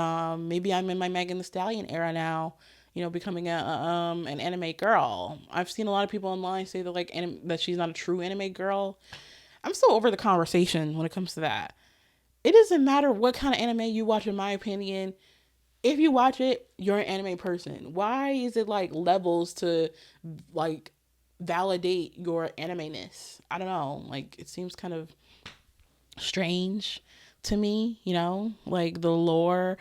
maybe I'm in my Megan Thee Stallion era now, you know, becoming an anime girl. I've seen a lot of people online say that like that she's not a true anime girl. I'm still over the conversation when it comes to that. It doesn't matter what kind of anime you watch, in my opinion. If you watch it, you're an anime person. Why is it like levels to like validate your anime-ness? I don't know. Like it seems kind of strange to me, you know, like the lore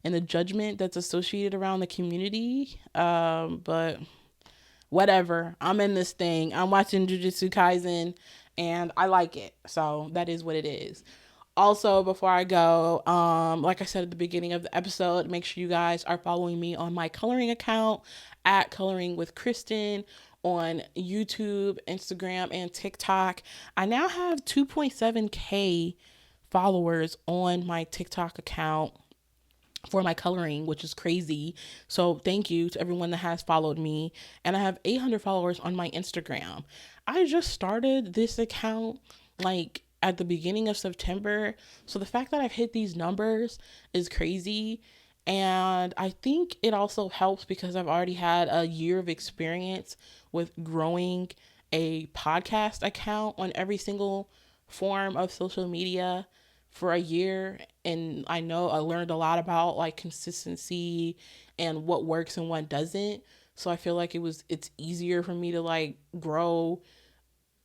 and the judgment that's associated around the community. But whatever. I'm in this thing. I'm watching Jujutsu Kaisen and I like it. So that is what it is. Also, before I go, like I said at the beginning of the episode, make sure you guys are following me on my coloring account at Coloring with Kristen on YouTube, Instagram, and TikTok. I now have 2.7K followers on my TikTok account for my coloring, which is crazy. So thank you to everyone that has followed me. And I have 800 followers on my Instagram. I just started this account like at the beginning of September. So the fact that I've hit these numbers is crazy. And I think it also helps because I've already had a year of experience with growing a podcast account on every single form of social media for a year. And I know I learned a lot about like consistency and what works and what doesn't. So I feel like it's easier for me to like grow,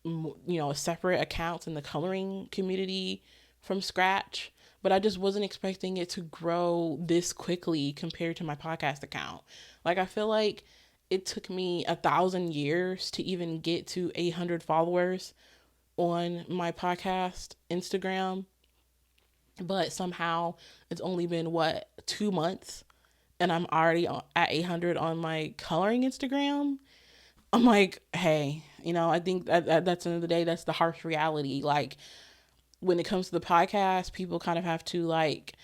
you know, separate accounts in the coloring community from scratch. But I just wasn't expecting it to grow this quickly compared to my podcast account. Like I feel like it took me 1,000 years to even get to 800 followers on my podcast Instagram, but somehow it's only been 2 months and I'm already at 800 on my coloring Instagram. I'm like, hey, you know, I think that's the end of the day, that's the harsh reality. Like when it comes to the podcast, people kind of have to like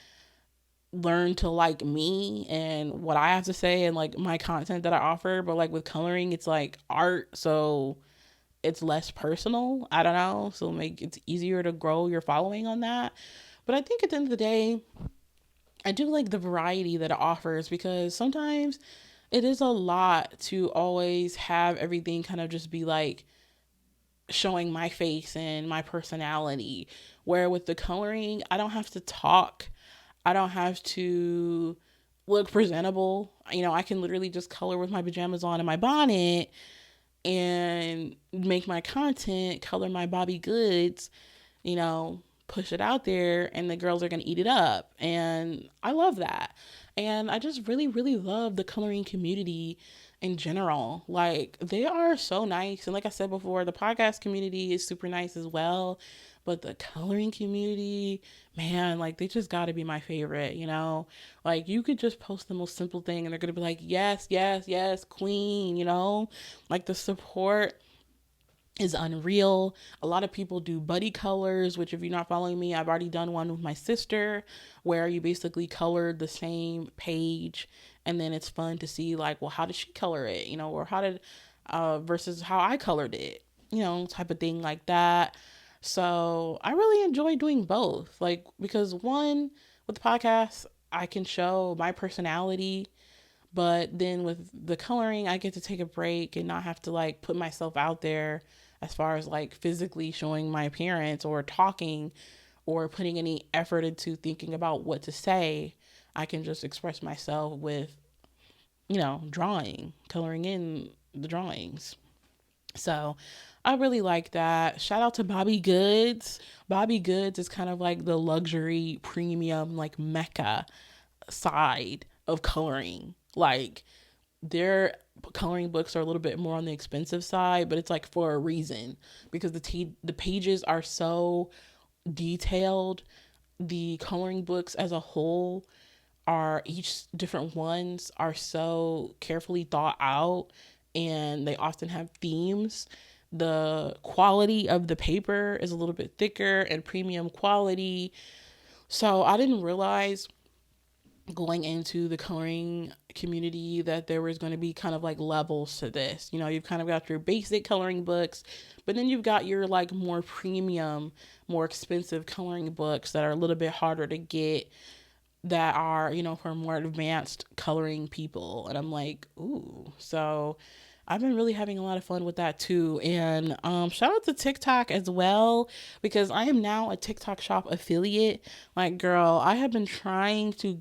learn to like me and what I have to say and like my content that I offer. But like with coloring, it's like art, so it's less personal. I don't know, so it's easier to grow your following on that. But I think at the end of the day, I do like the variety that it offers, because sometimes it is a lot to always have everything kind of just be like showing my face and my personality. Where with the coloring, I don't have to talk. I don't have to look presentable. You know, I can literally just color with my pajamas on and my bonnet and make my content, color my Bobby goods, you know, push it out there, and the girls are going to eat it up. And I love that. And I just really, really love the coloring community in general. Like, they are so nice. And like I said before, the podcast community is super nice as well. But the coloring community, man, like, they just got to be my favorite, you know? Like, you could just post the most simple thing and they're going to be like, yes, yes, yes, queen, you know? Like, the support is unreal. A lot of people do buddy colors, which if you're not following me, I've already done one with my sister where you basically colored the same page, and then it's fun to see like, well, how did she color it, you know, or how did versus how I colored it, you know, type of thing like that. So I really enjoy doing both, like, because one, with the podcast, I can show my personality, but then with the coloring, I get to take a break and not have to like put myself out there as far as like physically showing my appearance or talking or putting any effort into thinking about what to say. I can just express myself with coloring in the drawings. So I really like that. Shout out to Bobby Goods. Bobby Goods is kind of like the luxury premium, like mecca side of coloring. Like their coloring books are a little bit more on the expensive side, but it's like for a reason, because the pages are so detailed. The coloring books as a whole are, each different ones are so carefully thought out, and they often have themes. The quality of the paper is a little bit thicker and premium quality. So I didn't realize going into the coloring community that there was going to be kind of like levels to this. You've kind of got your basic coloring books, but then you've got your like more premium, more expensive coloring books that are a little bit harder to get, that are, for more advanced coloring people. And I'm like, ooh. So I've been really having a lot of fun with that too. And shout out to TikTok as well, because I am now a TikTok shop affiliate. Like, girl, I have been trying to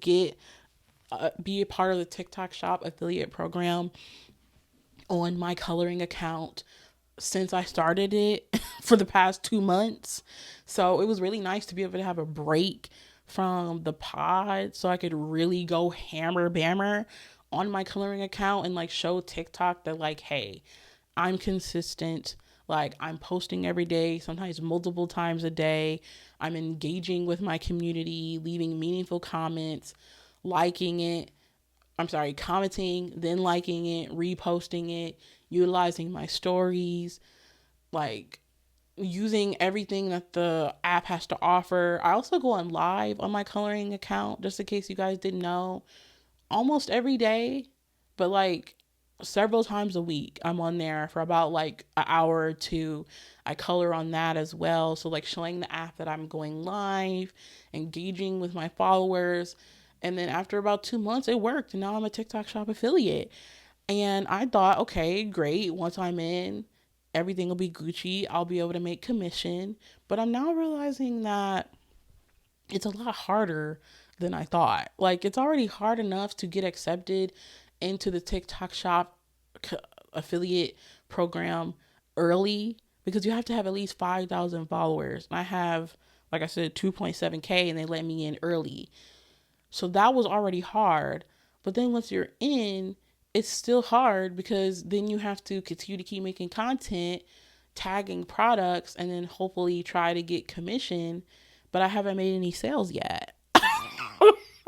be a part of the TikTok shop affiliate program on my coloring account since I started it for the past 2 months. So it was really nice to be able to have a break from the pod so I could really go hammer bammer on my coloring account and like show TikTok that like, hey, I'm consistent. Like, I'm posting every day, sometimes multiple times a day. I'm engaging with my community, leaving meaningful comments, commenting, then liking it, reposting it, utilizing my stories, like using everything that the app has to offer. I also go on live on my coloring account, just in case you guys didn't know, almost every day, but like several times a week. I'm on there for about like an hour or two. I color on that as well. So like showing the app that I'm going live, engaging with my followers. And then after about 2 months, it worked. And now I'm a TikTok shop affiliate. And I thought, okay, great. Once I'm in, everything will be Gucci. I'll be able to make commission. But I'm now realizing that it's a lot harder than I thought. Like, it's already hard enough to get accepted into the TikTok shop affiliate program early, because you have to have at least 5,000 followers. And I have, like I said, 2.7K, and they let me in early. So that was already hard. But then once you're in, it's still hard, because then you have to continue to keep making content, tagging products, and then hopefully try to get commission. But I haven't made any sales yet.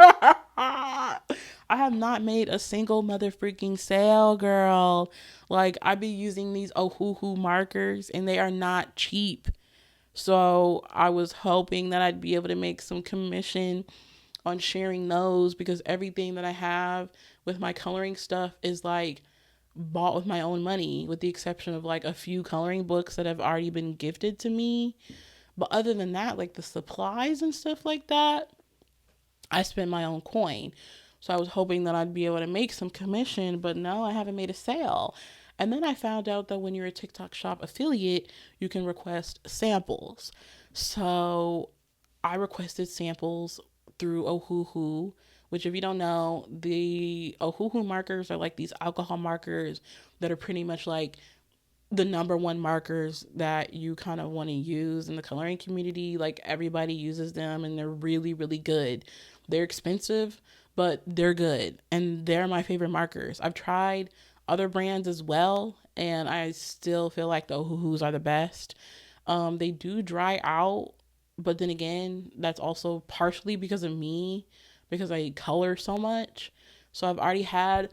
I have not made a single mother freaking sale, girl. Like, I be using these Ohuhu markers, and they are not cheap. So I was hoping that I'd be able to make some commission on sharing those, because everything that I have with my coloring stuff is like bought with my own money, with the exception of like a few coloring books that have already been gifted to me. But other than that, like the supplies and stuff like that, I spent my own coin. So I was hoping that I'd be able to make some commission, but no, I haven't made a sale. And then I found out that when you're a TikTok shop affiliate, you can request samples. So I requested samples through Ohuhu, which, if you don't know, the Ohuhu markers are like these alcohol markers that are pretty much like the number one markers that you kind of want to use in the coloring community. Like, everybody uses them, and they're really, really good. They're expensive, but they're good, and they're my favorite markers. I've tried other brands as well, and I still feel like the Ohuhus are the best. They do dry out, but then again, that's also partially because of me, because I color so much. So I've already had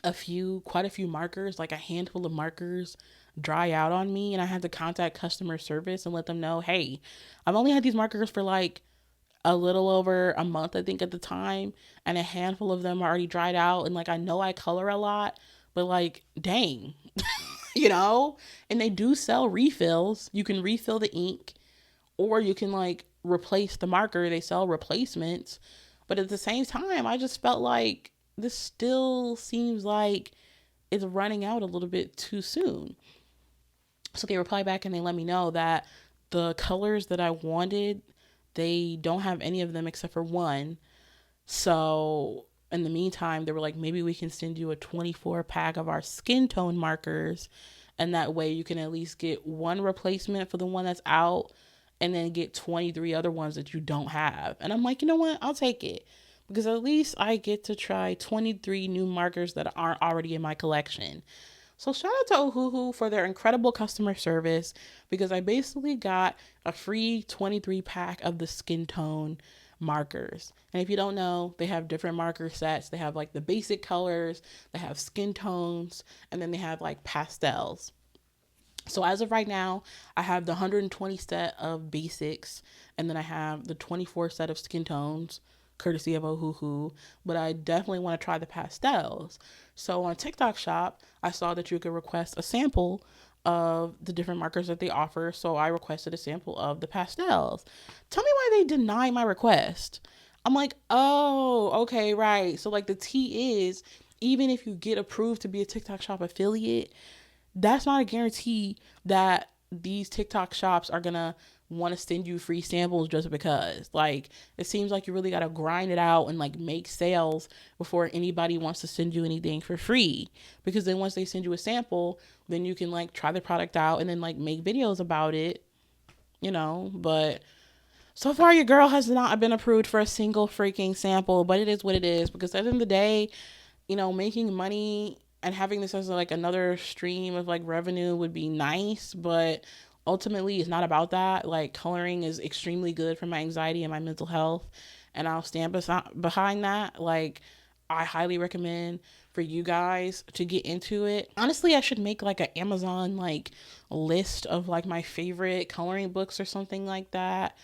quite a few markers, like a handful of markers, dry out on me, and I had to contact customer service and let them know, hey, I've only had these markers for like a little over a month, I think, at the time, and a handful of them are already dried out. And like, I know I color a lot, but like, dang, and they do sell refills. You can refill the ink, or you can like replace the marker. They sell replacements. But at the same time, I just felt like this still seems like it's running out a little bit too soon. So they reply back and they let me know that the colors that I wanted, they don't have any of them except for one. So in the meantime, they were like, maybe we can send you a 24 pack of our skin tone markers. And that way you can at least get one replacement for the one that's out and then get 23 other ones that you don't have. And I'm like, you know what? I'll take it. Because at least I get to try 23 new markers that aren't already in my collection. So shout out to Ohuhu for their incredible customer service, because I basically got a free 23 pack of the skin tone markers. And if you don't know, they have different marker sets. They have like the basic colors, they have skin tones, and then they have like pastels. So as of right now, I have the 120 set of basics, and then I have the 24 set of skin tones, courtesy of Ohuhu, but I definitely want to try the pastels. So on TikTok Shop, I saw that you could request a sample of the different markers that they offer. So I requested a sample of the pastels. Tell me why they denied my request. I'm like, oh, okay, right. So like the tea is, even if you get approved to be a TikTok Shop affiliate, that's not a guarantee that these TikTok shops are gonna want to send you free samples just because. Like, it seems like you really gotta grind it out and like make sales before anybody wants to send you anything for free. Because then once they send you a sample, then you can like try the product out and then like make videos about it, you know. But so far your girl has not been approved for a single freaking sample, but it is what it is. Because at the end of the day, you know, making money and having this as like another stream of like revenue would be nice, but ultimately it's not about that. Like, coloring is extremely good for my anxiety and my mental health, and I'll stand behind that. Like, I highly recommend for you guys to get into it. Honestly, I should make like an Amazon like list of like my favorite coloring books or something like that.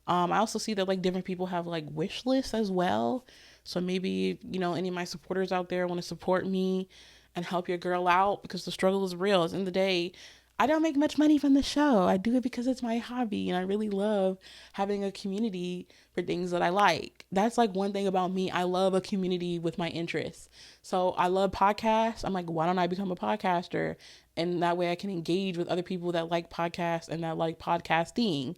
I also see that like different people have like wish lists as well. So maybe, you know, any of my supporters out there want to support me and help your girl out, because the struggle is real. At the end of the day, I don't make much money from the show. I do it because it's my hobby, and I really love having a community for things that I like. That's like one thing about me. I love a community with my interests. So I love podcasts. I'm like, why don't I become a podcaster? And that way I can engage with other people that like podcasts and that like podcasting.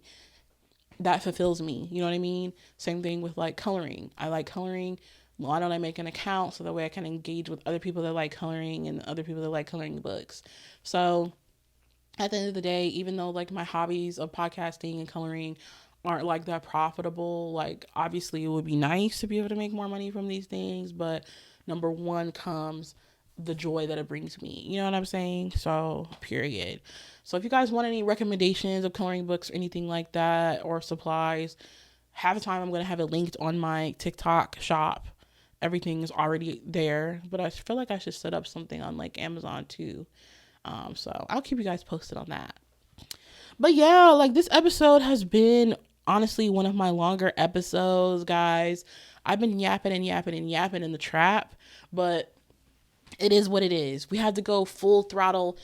That fulfills me. You know what I mean? Same thing with like coloring. I like coloring. Why don't I make an account so that way I can engage with other people that like coloring and other people that like coloring books? So at the end of the day, even though like my hobbies of podcasting and coloring aren't like that profitable, like obviously it would be nice to be able to make more money from these things, but number one comes the joy that it brings me. You know what I'm saying? So, period. So if you guys want any recommendations of coloring books or anything like that, or supplies, half the time I'm going to have it linked on my TikTok shop. Everything is already there, but I feel like I should set up something on like Amazon too. So I'll keep you guys posted on that. But yeah, like this episode has been honestly one of my longer episodes, guys. I've been yapping and yapping and yapping in the trap, but it is what it is. We had to go full throttle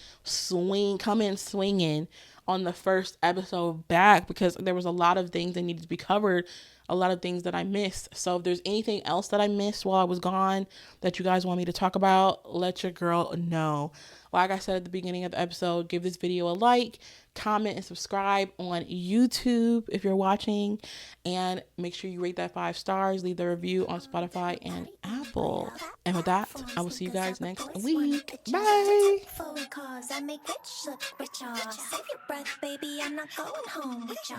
come in swinging on the first episode back, because there was a lot of things that needed to be covered, a lot of things that I missed. So if there's anything else that I missed while I was gone that you guys want me to talk about, let your girl know. Like I said at the beginning of the episode, give this video a like, comment, and subscribe on YouTube if you're watching, and make sure you rate that 5 stars, leave the review on Spotify and Apple. And with that, I will see you guys next week. Bye. Cause I make rich look richer. Save your breath, baby, I'm not going home with ya.